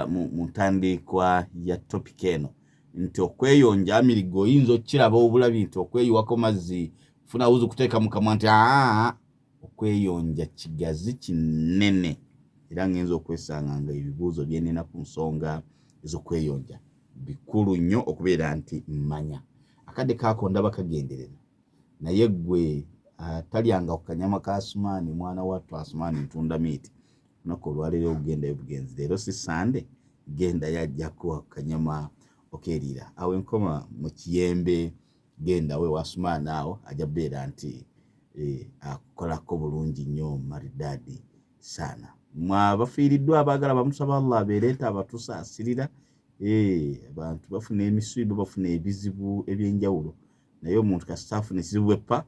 mu ntandikwa ya topic eno nti okweyonja amirigo oyinza okiraba obulabi nti okweyiwako mazzi funa wuzu kuteeka mu kamwa nti okweyonja kigazi kinene era ngenza okwesanga nga ebibuuzo byenina ku nsonga ez'okweyonja bikulu nnyo okubeera nti mmanya akadde kaako ndaba kagenderera naye ggwe talyanga ku kanyama ka Asumaani mwana wattu Asumaani ntunda miiti lunaku olwaleero ogendayo bugenzi leero si Sande genda yajjako kanyama okeerira awo enkoma mu kiyembe genda we Asumaani awo ajja beera nti akolako bulungi nnyo maridadi sana mwabafiiriddwa abaagala bamusaba Allah abeereeta abatusaasirira abantu bafuna emisiibo bafuna ebizibu ebyenjawulo naye omuntu kasita afuna ekizibu eppa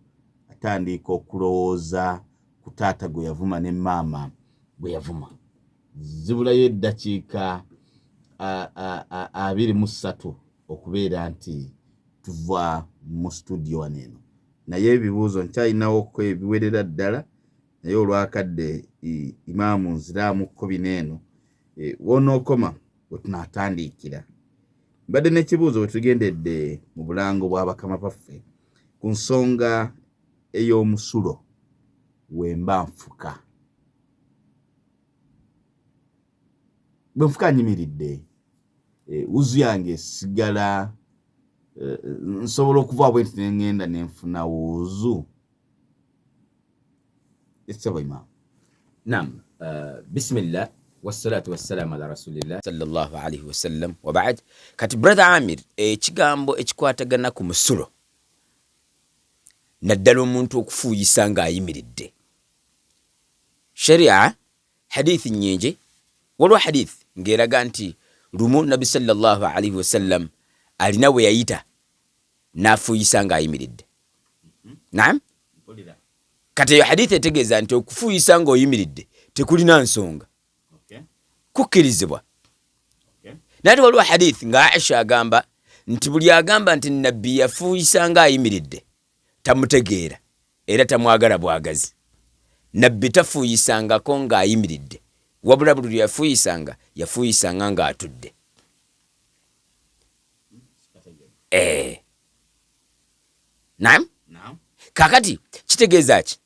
atandika okulowooza ku taata gwe yavuma ne maama gwe yavuma zibulayo eddakiika 23 okubeera nti tuva mu studio wano eno naye ebibuuzo nkyalinawo ebiwerera ddala naye olwakadde imaamu nziraamukko bino eno wonookoma wetunatandikira mbadde n'ekibuuzo wetugendedde mu bulango bw'abakama baffe ku nsonga ey'omusulo wemba nfuka bwe nfuka nyimiridde wuzu yange sigala nsobola okuva bwe nti ngenda nenfuna wuzu ekitabo imaamu. Naam, bismillah wassalatu wassalamu ala rasulillah sallallahu alaihi wasallam wa ba'd. Kati brother Amir, ekigambo ekikwatagana ku musulo naddala omuntu okufuuyisa ng'ayimiridde. Sharia hadithi nyingi waliwo hadith ng'eraga nti lumu nabi sallallahu alaihi wasallam alina we yayita n'afuuyisa ng'ayimiridde. Naam, kati eyo hadithi etegeeza nti okufuuyisa ng'oyimiridde tekulina nsonga, kukkirizibwa. Naye waliwo hadithi nga Aisha agamba nti buli agamba nti nabbi yafuuyisa ng'ayimiridde tamutegeera era tamwagala bwagazi. Nabbi tafuuyisangako ng'ayimiridde, wabula buli yafuuyisanga ng'atudde. Naam, kakati kitegeeza ki?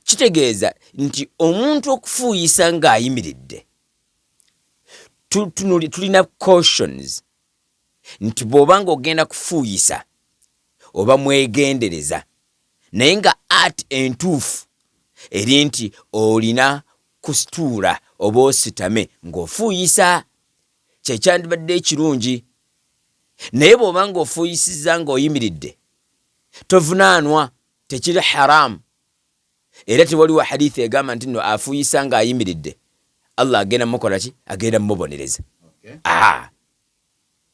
Kitegeeza nti omuntu okufuuyisa ng'ayimiridde tulina cautions nti bw'obanga ogenda kufuuyisa oba mwegendereza, naye nga ati entuufu eri nti olina kusituula oba ositame ng'ofuuyisa, kyekyandibadde ekirungi. Naye bw'obanga ofuuyisizza ng'oyimiridde tovunaanwa, tekiri haramu. Era tewaliwo hadithi egamba nti no afuuyisa ng'ayimiridde Allah agenda mukola ki? Agenda mubonereza.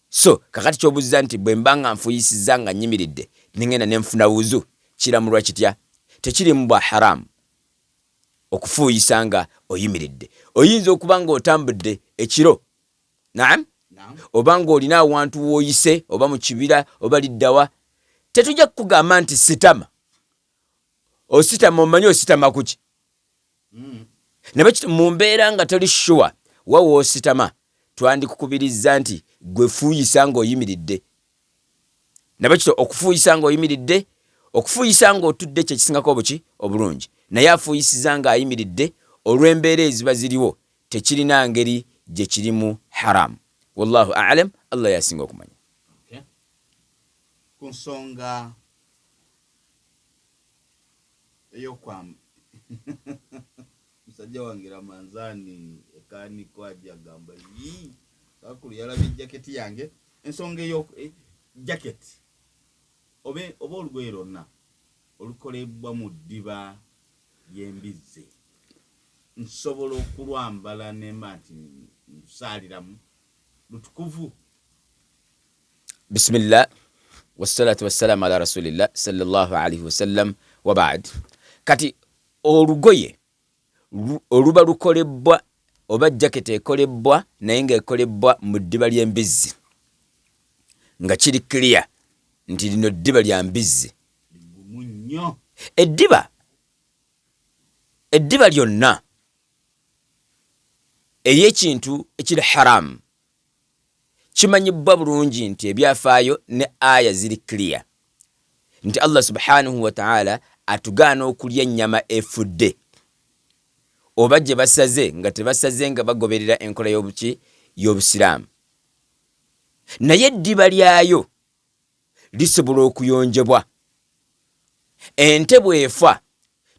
So kakati ky'obuuza nti bwe mbanga nfuuyisizza nga nyimiridde ningenda nenfuna wuzu, kiramulwa kitya? Tekiri mu bwa haramu okufuuyisa nga oyimiridde. Oyinza okuba nga otambudde ekiro, naam, obanga olina awantu w'oyise oba mu kibira oba liddawa, tetujja kukugamba nti sitama. Ositama omanyi ositama kuki? Nabakiti mu mbeera nga toli sure wawo ositama, twandikukubiriza nti gwe fuuyisa ng'oyimiridde. Nabakiti okufuuyisa ng'oyimiridde, okufuuyisa ng'otudde kye kisingako obuki obulungi. Naye afuuyisiza ng'ayimiridde olw'embeera eziba ziriwo tekirina ngeri gye kirimu haramu. Wallahu a'lam, Allah yasinga okumanya. Ku nsonga ey'okwamba musajja wange Ramanzani ekaani kwajja gamba kakulu yalabye jaketi yange, ensonga eyo jaketi oba olugoye lwonna olukolebwa mu ddiba ly'embizzi nsobola okulwambala nemba nti nsaaliramu lutukuvu? Bismillah wassalatu wassalamu ala rasulillah sallallahu alaihi wasallam wa ba'd. Kati olugoye oluba lukolebwa oba jaketi ekolebwa naye nga ekolebwa mu ddiba ly'embizzi nga kiri clear nti lino ddiba lya mbizzi, eddiba lyonna ey'ekintu ekiri haramu kimanyibwa bulungi nti ebyafaayo ne aya ziri clear nti Allah subhanahu wa ta'ala atugaana okulya ennyama efudde oba gye basaze nga tebasaze nga bagoberera enkola y'obusiraamu. Naye eddiba lyayo lisobola okuyonjebwa. Ente bw'efa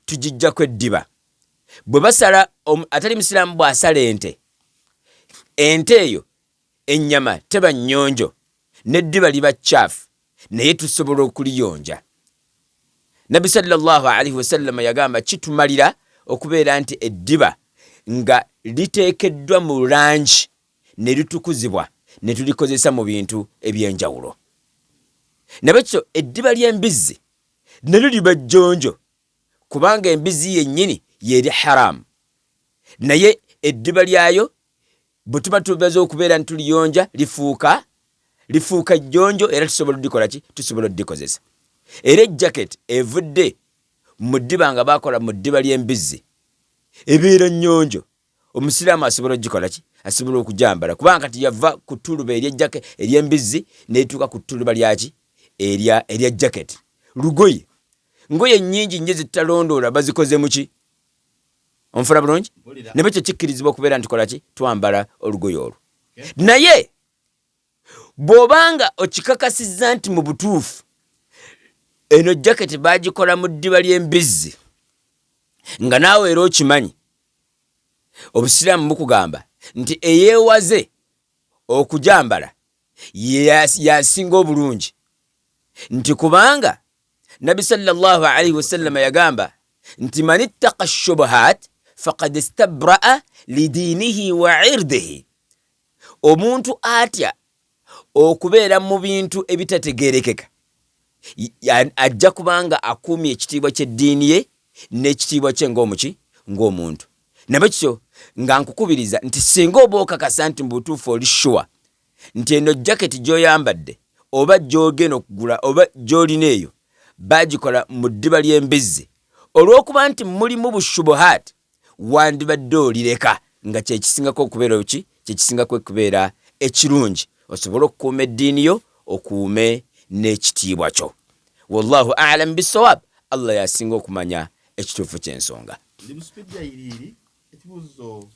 tugijjako eddiba. Bwe basala atali musiraamu bw'asala ente eyo ennyama teba nnyonjo n'eddiba liba caafu naye tusobola okuliyonja. Nabbi sallallahu alaihi wasallam yagamba kitumalira okubeera nti eddiba nga liteekeddwa mu langi ne litukuzibwa ne tulikozesa mu bintu eby'enjawulo. Nabekyo eddiba ly'embizzi nalyo liba jjonjo kubanga embizzi yennyini yeri haramu naye eddiba lyayo bwe tuba tubaza okubeera ntuliyonja lifuuka jjonjo era tusobola oddikola ki tusobola oddikozesa. Era jacket evudde mu ddiba nga bakola mu ddiba ly'embizzi ebeera nnyonjo omusiraamu asobola ogikola ki asobola okujambala kubanga kati yava ku ttuluba ery'ejjake ery'embizzi neetuuka ku ttuluba lyaki erya jacket. Lugoye ngoye nnyingi nnyo zitalondoola bazikoze muki onfuna bulungi ne bwe kyo kikkirizibwa okubeera ntukola ki twambala olugoye olwo. Naye bw'obanga okikakasizza nti mu butuufu eno jacket bagikola mu ddiba ly'embizzi nga naawe era okimanyi obusiraamu bukugamba nti eyeewaze okujambala yasinga obulungi nti kubanga Nabi sallallahu alaihi wasallam yagamba nti man ittaqa shubuhat faqad istabra'a lidinihi wa irdihi. Omuntu atya okubeera mu bintu ebitategeerekeka ajja kubanga akuumye ekitiibwa ky'eddiini ye n'ekitiibwa kye ng'omuntu. Nabekyo nga nkukubiriza nti singa oba okakasa nti mu butuufu oli sure nti eno jacket gy'oyambadde oba gy'ogenda okugula oba gy'olina eyo bagikola mu ddiba ly'embizzi olw'okuba nti mulimu bushubuhaati wandibadde olireka nga kyekisingako okubeera ki kyekisingako okubeera ekirungi osobola okukuuma eddiini yo okuume n'ekitiibwa kyo. Wallahu a'lam bisawab. Allah yasinga okumanya ekituufu ky'ensonga. Ndi musipidi ya iriri ekibuzo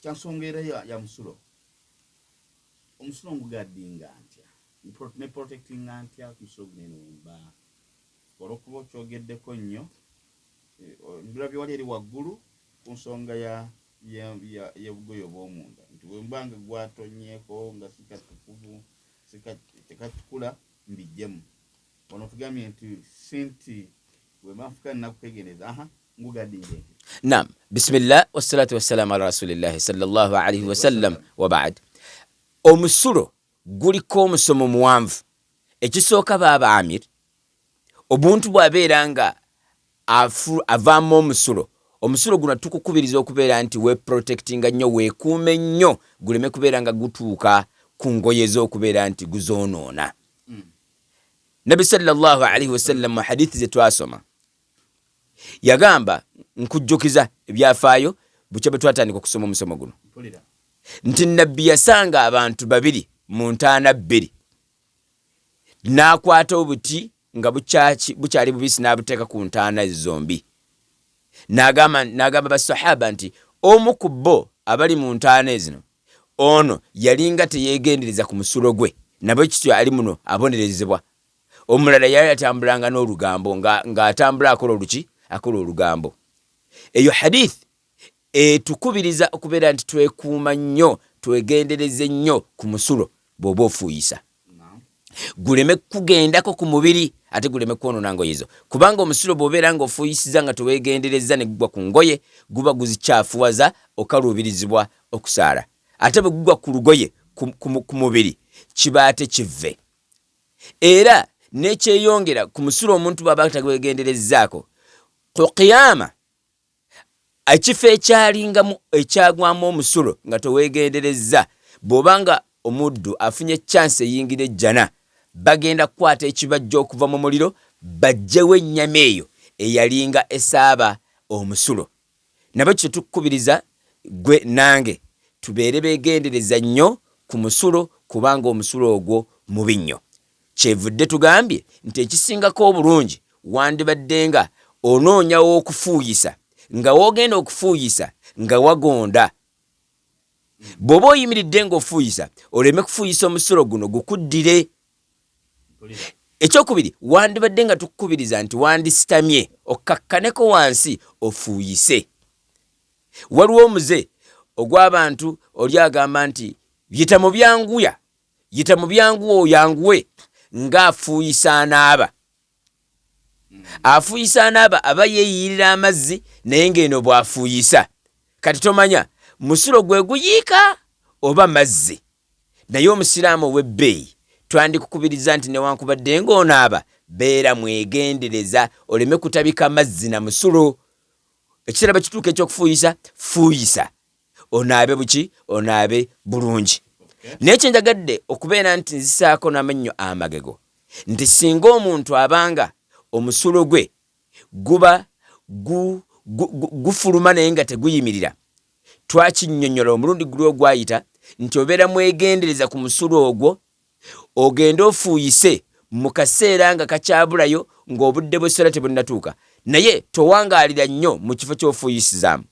kyansonga era ya musulo omusulo ngugaddinga ntya ne protecting antya musulo gunenomba olwokuba okyogeddeko nnyo ndulabye wali eri waggulu ku nsonga y'obugoye obw'omunda nti bwembanga gwatonnyeko nga sikatukuvu tekatukula mbijjemu ono tugambye nti sinti bwemafuka nakutegereza ngugaddinge. Naam, bismillah wassalatu wassalamu ala rasulillahi sallallahu alaihi wasallam wa ba'd. Omusulo guliko omusomo muwanvu. Ekisooka baba amir obuntu bwabeera nga avaamu omusulo guno tukukubiriza okubeera nti we protectinga nnyo weekuume nnyo guleme kubeera nga gutuuka ku ngoye z'okubeera nti guzoonoona. Nabi sallallahu alaihi wasallam mu hadithi ze twasoma yagamba nkujjukiza ebyafaayo bukya bwe twatandika okusoma omusomo guno nti nabbi yasanga abantu babiri mu ntaana bbiri n'akwata obuti nga bukyali bubisi n'abuteeka ku ntaana zombi n'agamba basahaba nti omu ku bo abali mu ntaana ezino ono yalinga teyeegendereza ku musulo gwe nabwe kityo ali muno abonerezebwa. Omulala yali atambulanga n'olugambo ng'atambula akola olugambo. Eyo hadith etukubiriza okubeera nti twekuuma nnyo twegendereze nnyo ku musulo bw'oba ofuuyisa guleme kugendako ku mubiri ate guleme kwonoona ngoye zo kubanga omusulo bw'obeera nga ofuuyisiza nga teweegendereza ne gugwa ku ngoye guba guzikyafuwaza okaluubirizibwa okusaala ate bwe gugwa ku lugoye ku mubiri kiba ate kivve. Era nekyeyongera ku musulo omuntu bw'aba taweegenderezzaako ku qiyama ekifo ekyagwamu omusulo nga toweegenderezza bw'obanga omuddu afunye chance eyingira ejjana bagenda kukwata ekibajja okuva mu muliro bajjewo ennyama eyo eyalinga esaaba omusulo. Nabwe kye tukubiriza gwe nange tubeere beegendereza nnyo ku musulo, kubanga omusulo ogwo mubi nnyo. Kyevudde tugambye nti ekisingako obulungi wandibadde nga onoonyawo okufuuyisa, nga woogenda okufuuyisa nga wagonda. Bw'oba oyimiridde ng'ofuuyisa, oleme kufuuyisa omusulo guno gukuddire. Ekyokubiri, wandibadde nga tukukubiriza nti wandisitamye okkakkaneko wansi ofuuyise. Waliwo omuze ogw'abantu oli agamba nti yita mu byanguya, yita mu byanguwa oyanguwe, ng'afuuyisa anaaba. Afuuyisa anaaba aba yeeyirira amazzi, naye ng'eno bw'afuuyisa. Kati tomanya musulo gwe guyiika oba mazzi. Naye omusiraamu ow'ebbeeyi twandikukubiriza nti newankubadde ng'onaaba, beera mwegendereza oleme kutabika mazzi na musulo. Ekiseera bwe kituuka eky'okufuuyisa, fuuyisa. Onaabe buki? Onaabe bulungi. Naye kyenjagadde okubeera nti nzisaako n'amannyo amagego, nti singa omuntu abanga omusulo gwe guba gufuluma naye nga teguyimirira, twakinnyonnyola omulundi guli ogwayita nti obeera mwegendereza ku musulo ogwo, ogende ofuuyise mu kaseera nga kakyabulayo, ng'obudde bw'essala tebunnatuuka, naye towangaalira nnyo mu kifo ky'ofuuyisizaamu.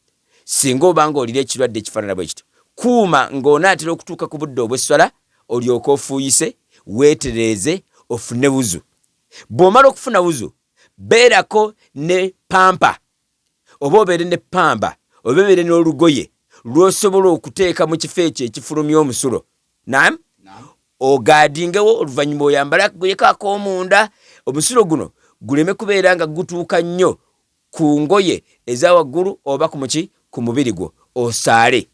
Singa obanga olira ekirwadde ekifaanana bwe kityo, kuuma ng'onaatera okutuuka ku budde obw'essala, olyoke ofuuyise, weetereeze, ofune wuzu. Bw'omala okufuna wuzu, beerako ne pampa, oba obeere ne pamba, oba obeere n'olugoye lw'osobola okuteeka mu kifo ekyo ekifulumya omusulo. Naam? Ogaadingewo, oluvannyuma oyambala akagoye k'akoomunda, omusulo guno guleme kubeera nga gutuuka nnyo ku ngoye eza waggulu oba ku muki, ku mubiri gwo, osaale.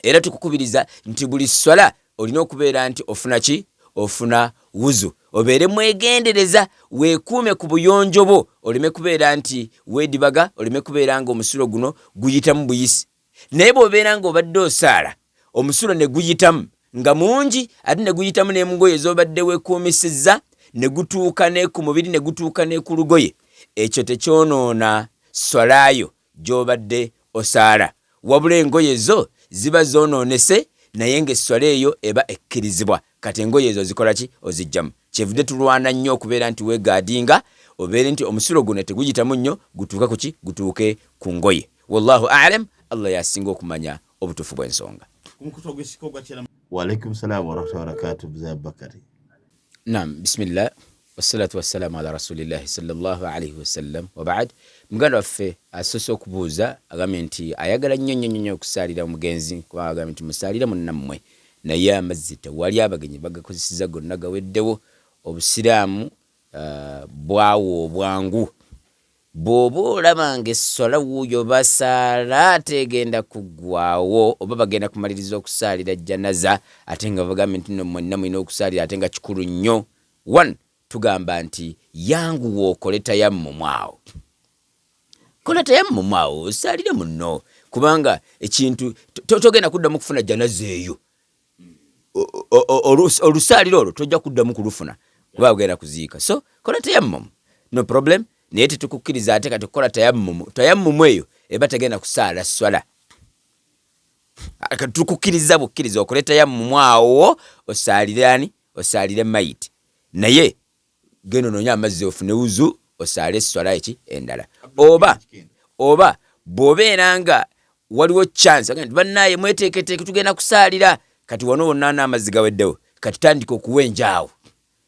Era tukukubiriza nti buli swala olina okubeera nti ofuna ki? Ofuna wuzu. Obeere mwegendereza, weekuume ku buyonjo bwo, oleme kubeera nti weedibaga, oleme kubeera nga omusulo guno guyitamu buyisi. Naye bw'obeera ng'obadde osaala, omusulo ne guyitamu nga mungi, ate ne guyitamu n'emugoye z'obadde weekuumisizza, ne gutuuka ne ku mubiri, ne gutuuka ne ku lugoye, ekyo tekyonoona swalaayo gy'obadde osaala. Wabula engoye zo ziba zoonoonese, naye ng'esswala eyo eba ekkirizibwa. Kati engoye ezo zikola ki? Ozijjamu. Kyevudde tulwana nnyo okubeera nti weegaadinga, obeere nti omusulo guno teguyitamu nnyo, gutuuka ku ki? Gutuuke ku ngoye. Wallahu a'lam, Allah yasinga okumanya obutuufu bw'ensonga. Wa alaikum salaam wa rahmatullahi wa barakatuh. Mzee Abubakari. Naam, bismillah wassalatu wassalamu ala rasulillahi sallallahu alayhi wasallam wa ba'd. Muganda waffe asoose okubuuza agambye nti ayagala nnyo okusaalira omugenzi, kuba agambye nti musaalira munnammwe, naye amazzi tewali, abagenyi bagakozeseza gonna gaweddewo, obusiraamu bwawo obwangu. Bw'oba olaba ng'essola wuuyo basaala ate egenda kuggwawo, oba bagenda kumaliriza okusaalira jjanaza ate nga bagambye nti mwenna mulina okusaalira ate nga kikulu nnyo. One, tugamba nti yanguwa okole tayammumu awo. Kola tayammumu awo, osaalire munno, kubanga ekintu togenda kuddamu kufuna jjanaza eyo. Olusaaliro olwo tojja kuddamu kulufuna kuba ogenda kuziika. So kola tayammumu, no problem. Naye tetukukkiriza ate kati kukola tayammumu eyo eba tegenda kusaala swala. Tukukkiriza bukkiriza okole tayammumu awo, osaalire ani? Osaalire mayiti. Naye genda onoonya amazzi ofune wuzu, osaale swala eki endala. Oba bw'obeera nga waliwo chance nti bannaaye mweteeketeeke tugenda kusaalira, kati wano wonna n'amazzi gaweddewo, kati tandika okuwenja awo.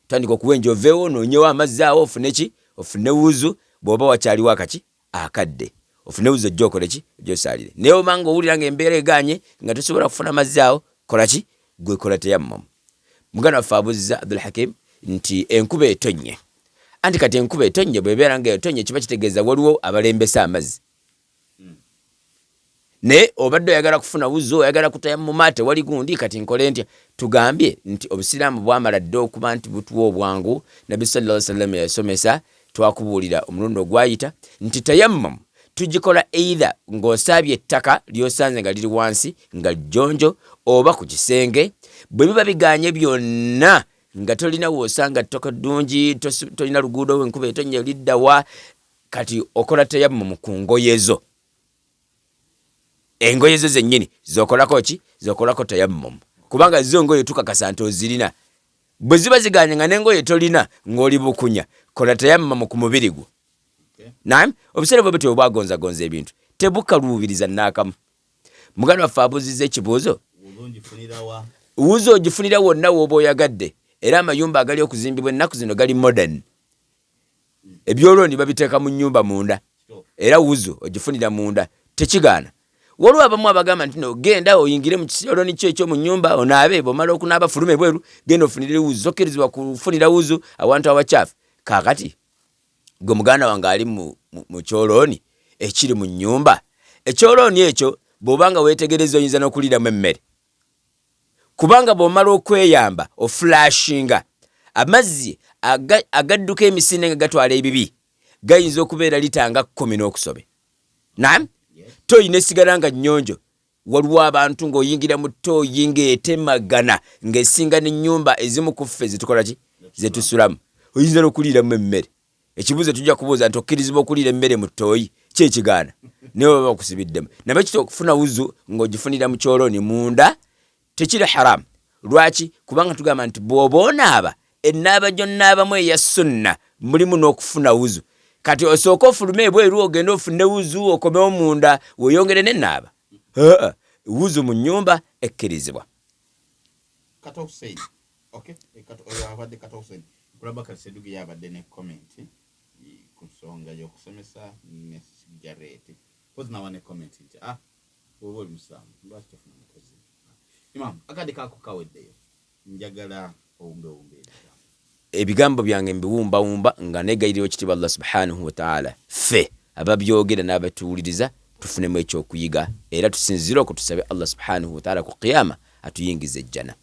Tandika okuwenja oveewo onoonyewo amazzi awo, ofune ki? Ofune wuzu. Bw'oba wakyaliwo akaki? Akadde. Ofune wuzu ojja okole ki? Ojja osaalire. Naye obanga owulira ng'embeera egaanye nga tosobola kufuna mazzi awo, kola ki? Gwe kola tayammumu. Muganda waffe abuuziza Abdul Hakim nti enkuba etonnye. Anti kati enkuba etonnye bw'ebeera nga etonnye kiba kitegeeza waliwo abalembesa amazzi. Naye obadde oyagala kufuna wuzu, oyagala kutayammuma, ate wali gundi, kati nkole ntya? Tugambye nti obusiraamu bwamala dde okuba nti butuwa obwangu. Nabbi sallallahu alaihi wasallam yasomesa, twakubuulira omulundi ogwayita nti tayammum tugikola either ng'osaabye ettaka ly'osanze nga liri wansi nga jjonjo oba ku kisenge. Bwe biba biganye byonna nga tolina w'osanga ttaka ddungi, tolina luguudo w'enkuba etonnya liddawa, kati okola tayammum ku ngoye zo. engoye zo zennyini zokolako ki zokolako tayammum kubanga zo ngoye tukakasa nti ozirina bwe ziba ziganye nga n'engoye tolina ng'oli bukunya kola tayammum ku mubiri gwo naam obusere bwe butyo bwagonzagonza ebintu tebukaluubiriza n'akamu muganda waffe abuuzizza ekibuuzo wuzo ogifunira wonna w'oba oyagadde era amayumba agali okuzimbibwa ennaku zino gali modern ebyolooni babiteeka mu nnyumba munda era wuzo ogifunira munda tekigaana waliwo abamu abagamba nti no genda oyingire mu kisolooni kyo ekyo mu nnyumba onaabe bw'omala okunaaba fulume bweru genda ofunire wuzu okkirizibwa kufunira wuzu awantu awacaafu kaakati gwe muganda wange ali mu kyolooni ekiri mu nnyumba ekyolooni ekyo bw'obanga weetegereza oyinza n'okuliiramu emmere kubanga bw'omala okweyamba ofulashinga amazzi agadduka emisinde nga gatwala ebibi gayinza okubeera litanga 10 n'okusobe naam toyina esigala nga nnyonjo waliwo abantu ng'oyingira mu tooyi ng'etemagana ng'esinga n'ennyumba ezimu ku ffe zetukola ki zetusulamu oyinza n'okuliiramu emmere ekibuuzo tujja kubuuza nti okkirizibwa okuliira emmere mu tooyi kyekigaana naye baba bakusibiddemu nabe kiti okufuna wuzu ng'ogifunira mu kyolooni munda tekiri haramu lwaki kubanga tugamba nti bw'oba onaaba ennaaba gy'onnaabamu eya sunna mulimu n'okufuna wuzu kati osooka ofulume ebweru ogenda ofune wuzu okomewo munda weyongere n'ennaaba wuzu mu nnyumba ekkirizibwa Kata Hussein okay abadde Kata Hussein kulaba kalisedugi yabadde ne comment ku nsonga y'okusomesa ne sigareeti pozi nawa ne comment nti oba oli musamu lwaki tofuna mukozi imam akade kako kaweddeyo njagala owumbe ebigambo byange mbiwumbawumba nga negayirira ekitiibwa Allah subhanahu wa ta'ala ffe ababyogera n'abatuwuliriza tufunemu ekyokuyiga era tusinzire okutusabe Allah subhanahu wa ta'ala ku qiyama atuyingize ejjana